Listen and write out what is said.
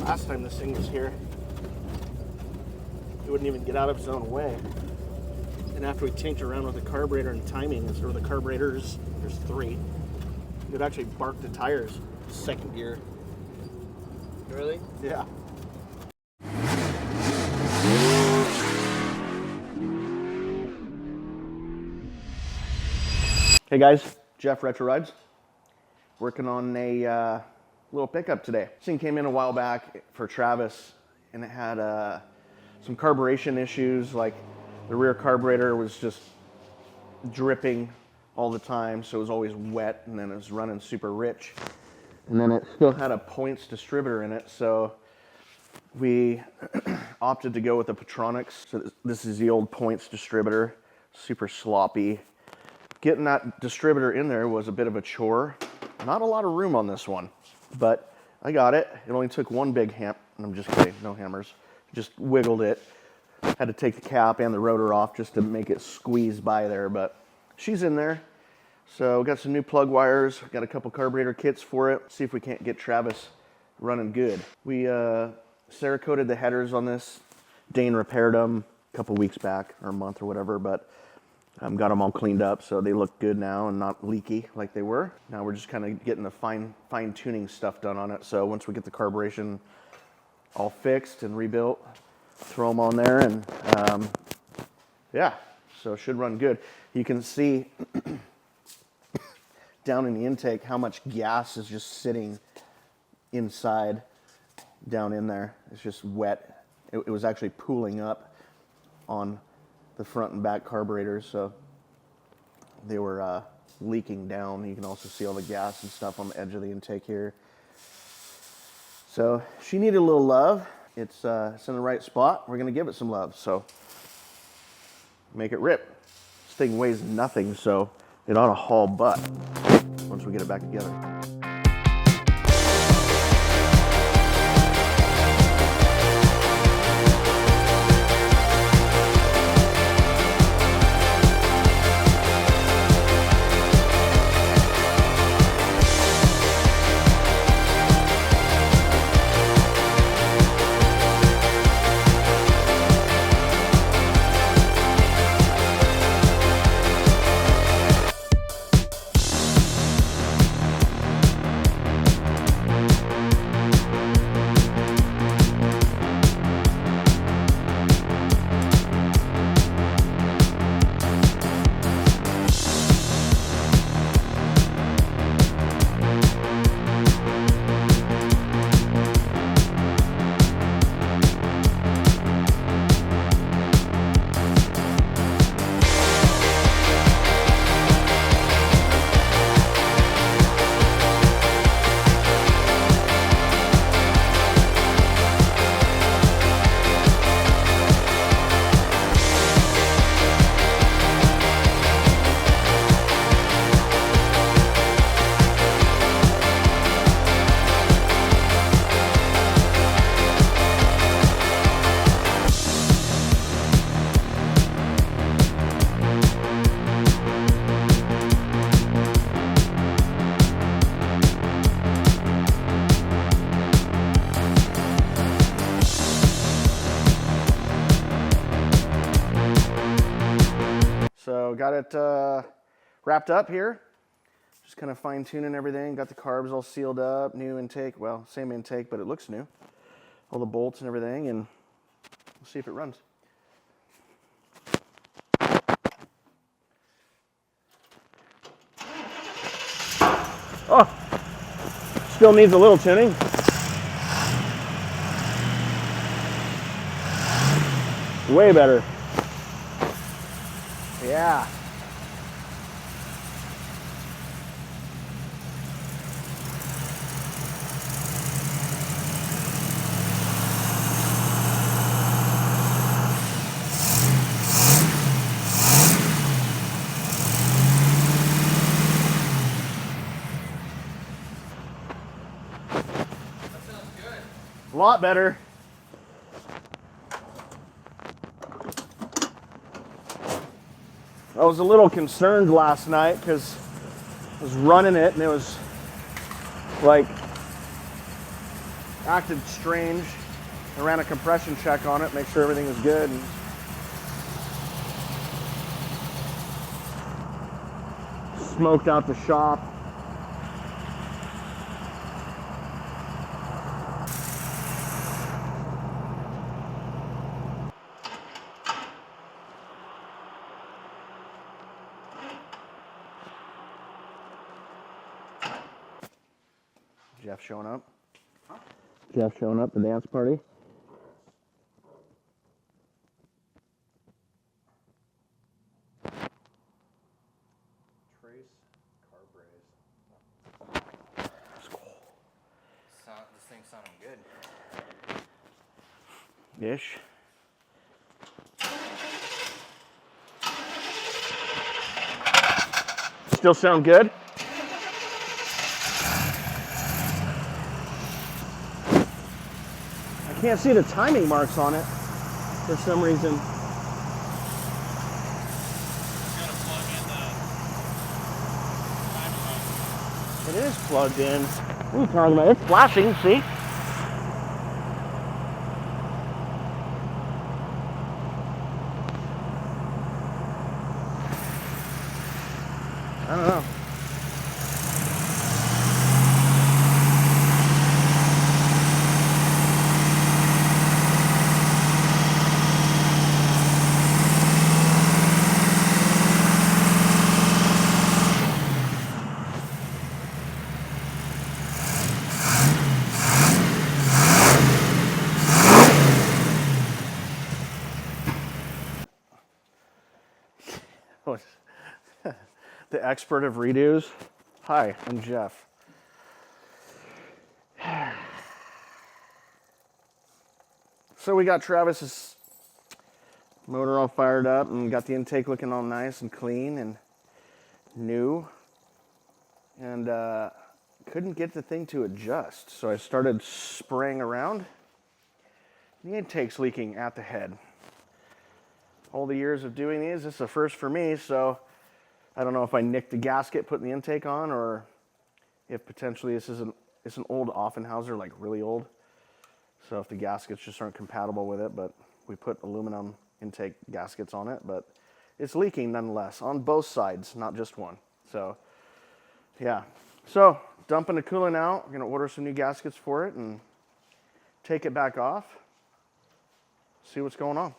Last time this thing was here, it wouldn't even get out of its own way. And after we tinkered around with the carburetor and timing, or the carburetors, there's 3, it actually barked the tires second gear. Really? Yeah. Hey guys, Jeff Retro Rides. Working on a little pickup today. This thing came in a while back for Travis, and it had some carburation issues, like the rear carburetor was just dripping all the time, so it was always wet, and then it was running super rich. And then it still had a points distributor in it, so we opted to go with the Patronics. So this is the old points distributor, super sloppy. Getting that distributor in there was a bit of a chore. Not a lot of room on this one, but I got it. It only took one big hammer. I'm just kidding, no hammers. Just wiggled it. Had to take the cap and the rotor off just to make it squeeze by there, but she's in there. So we got some new plug wires, got a couple carburetor kits for it. See if we can't get Travis running good. We Cerakoted the headers on this. Dane repaired them a couple weeks back, or a month or whatever, but got them all cleaned up, so they look good now and not leaky like they were. Now we're just kind of getting the fine tuning stuff done on it. So once we get the carburation all fixed and rebuilt, throw them on there, and yeah, so it should run good. You can see down in the intake how much gas is just sitting inside down in there. It's just wet. It was actually pooling up on the front and back carburetors, so they were leaking down. You can also see all the gas and stuff on the edge of the intake here. So she needed a little love. It's in the right spot. We're gonna give it some love, so make it rip. This thing weighs nothing, so it ought to haul butt once we get it back together. So got it wrapped up here. Just kind of fine tuning everything. Got the carbs all sealed up, new intake. Well, same intake, but it looks new. All the bolts and everything, and we'll see if it runs. Oh, still needs a little tuning. Way better. Yeah. That sounds good. A lot better. I was a little concerned last night because I was running it and it was like acted strange. I ran a compression check on it, make sure everything was good. And smoked out the shop. Jeff showing up? Huh? Jeff showing up, the dance party? Trace carb raise. That's cool. This thing's sounding good. Ish. Still sound good? I can't see the timing marks on it for some reason. It is plugged in. What are you talking about? It's flashing, see? I don't know. The expert of redos. Hi, I'm Jeff. So we got Travis's motor all fired up and got the intake looking all nice and clean and new. And couldn't get the thing to adjust. So I started spraying around. The intake's leaking at the head. All the years of doing these, this is a first for me, so I don't know if I nicked the gasket putting the intake on or if potentially this is an old Offenhauser, like really old. So if the gaskets just aren't compatible with it, but we put aluminum intake gaskets on it, but it's leaking nonetheless on both sides, not just one. So yeah, so dumping the coolant out. We're gonna order some new gaskets for it and take it back off, see what's going on.